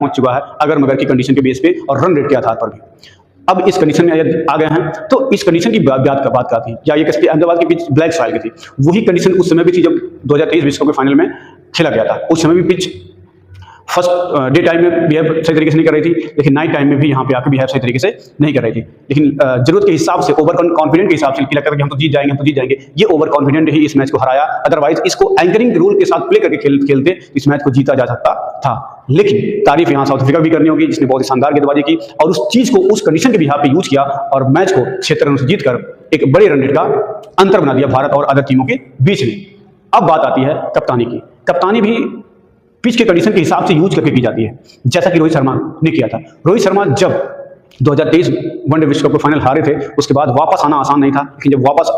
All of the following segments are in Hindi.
पहुंच चुका है अगर मगर की कंडीशन के बेस पे और रन रेट के आधार पर भी। अब इस कंडीशन में यदि आ गए हैं तो इस कंडीशन की बात थी या ये किसकी अहमदाबाद की पिच ब्लैक सॉइल की थी। वही कंडीशन उस समय भी थी जब 2023 विश्व कप के फाइनल में खेला गया था। उस समय भी पिच फर्स्ट डे टाइम में बिहेव सही तरीके से नहीं कर रही थी, लेकिन नाइट टाइम में भी यहाँ पे आकर बिहेव सही तरीके से नहीं कर रही थी। लेकिन जरूरत के हिसाब से, ओवर कॉन्फिडेंट के हिसाब से लगता था कि हम तो जीत जाएंगे, ये ओवर कॉन्फिडेंट ही इस मैच को हराया। अदरवाइज इसको एंकरिंग रोल के साथ प्ले करके खेलते इस मैच को जीता जा सकता था। लेकिन तारीफ यहाँ साउथ अफ्रीका भी करनी होगी, जिसने बहुत ही शानदार गेंदबाजी की और उस चीज को उस कंडीशन के बिहाफ पे यूज किया और मैच को 76 रन से जीतकर एक बड़े रन रेट का अंतर बना दिया भारत और अदर टीमों के बीच में। अब बात आती है कप्तानी की। कप्तानी भी पिच के कंडीशन के हिसाब से यूज करके की जाती है, जैसा कि रोहित शर्मा ने किया था। रोहित शर्मा जब 2023 वनडे विश्व कप के फाइनल हारे थे, उसके बाद वापस आना आसान नहीं था, लेकिन जब वापस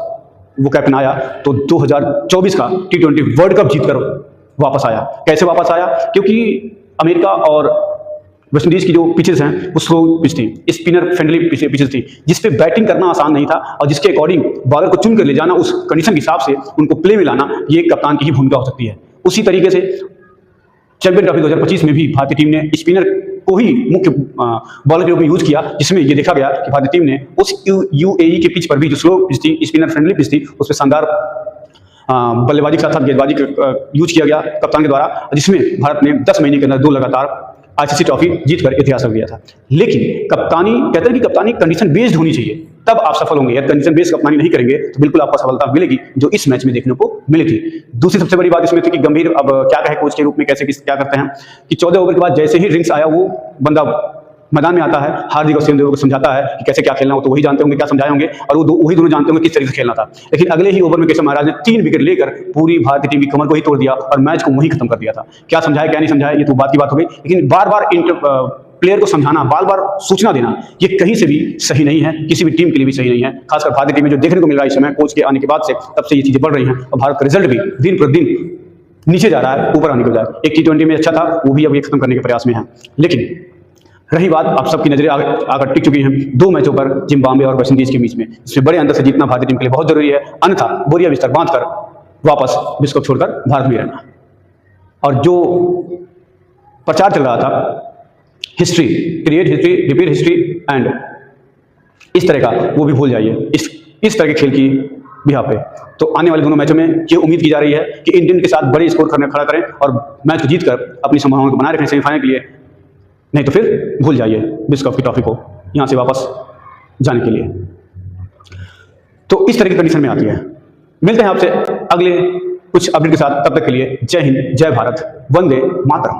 वो कैप्टन आया तो 2024 का T20 वर्ल्ड कप जीतकर वापस आया। कैसे वापस आया? क्योंकि अमेरिका और वेस्ट इंडीज की जो पिचेस हैं वो स्लो पिच थी, स्पिनर फ्रेंडली पिचेस थी, जिसपे बैटिंग करना आसान नहीं था और जिसके अकॉर्डिंग बॉलर को चुन कर ले जाना, उस कंडीशन के हिसाब से उनको प्ले में लाना, ये कप्तान की ही भूमिका हो सकती है। उसी तरीके से चैंपियन ट्रॉफी 2025 में भी भारतीय टीम ने स्पिनर को ही मुख्य बॉलर के रूप में यूज किया, जिसमें ये देखा गया कि भारतीय टीम ने उस यूएई के पिच पर भी जो स्लो पिच थी, स्पिनर फ्रेंडली पिच थी, उस पर शानदार बल्लेबाजी के साथ साथ गेंदबाजी यूज किया गया कप्तान के द्वारा, जिसमें भारत ने 10 महीने के अंदर 2 लगातार आईसीसी ट्रॉफी जीतकर इतिहास रख दिया था। लेकिन कप्तानी, कहते हैं कि कप्तानी कंडीशन बेस्ड होनी चाहिए, तब आप सफल होंगे। यदि कंडीशन बेस्ड कप्तानी नहीं करेंगे तो बिल्कुल आपको सफलता मिलेगी, जो इस मैच में देखने को मिली थी। दूसरी सबसे बड़ी बात इसमें थी कि गंभीर अब क्या कहे कोच के रूप में कैसे क्या करते हैं कि 14 ओवर के बाद जैसे ही रिंग्स आया वो बंदा मैदान में आता है, हार्दिक और सिंधु को समझाता है कि कैसे क्या खेलना हो, तो वही जानते होंगे क्या समझाए होंगे और वही दोनों जानते होंगे किस तरीके से खेलना था। लेकिन अगले ही ओवर में केशव महाराज ने 3 विकेट लेकर पूरी भारतीय टीम की कमर को ही तोड़ दिया और मैच को वहीं खत्म कर दिया था। क्या समझाया क्या नहीं समझाया ये तो बात की बात हो गई, लेकिन बार बार प्लेयर को समझाना, बार बार सूचना देना, ये कहीं से भी सही नहीं है, किसी भी टीम के लिए भी सही नहीं है। खासकर भारतीय टीम में जो देखने को मिल रहा है इस समय कोच के आने के बाद से, तब से ये चीजें बढ़ रही हैं और भारत का रिजल्ट भी दिन प्रतिदिन नीचे जा रहा है, ऊपर आने के बजाय। एक T20 में अच्छा था, वो भी अब ये खत्म करने के प्रयास में है। लेकिन रही बात, आप सबकी नजरें आकर टिक चुकी हैं 2 मैचों पर जिम्बाब्वे और वेस्ट इंडीज के बीच में, इसमें बड़े अंतर से जीतना भारतीय टीम के लिए बहुत जरूरी है, अन्यथा बोरिया बिस्तर बांधकर वापस विश्व कप छोड़कर भारत में रहना। और जो प्रचार चल रहा था history, create history, repeat history and इस तरह का, वो भी भूल जाइए इस तरह के खेल की बिहार पे। तो आने वाले दोनों मैचों में ये उम्मीद की जा रही है कि इंडियन के साथ बड़े स्कोर खड़ा करें और मैच को जीतकर अपनी संभावनाओं को बनाए रखें सेमीफाइनल के लिए, नहीं तो फिर भूल जाइए विश्व कप की ट्रॉफी को यहां से वापस जाने के लिए। तो इस तरह की कंडीशन में आती है। मिलते हैं आपसे अगले कुछ अपडेट के साथ, तब तक के लिए जय हिंद, जय भारत, वंदे मातरम।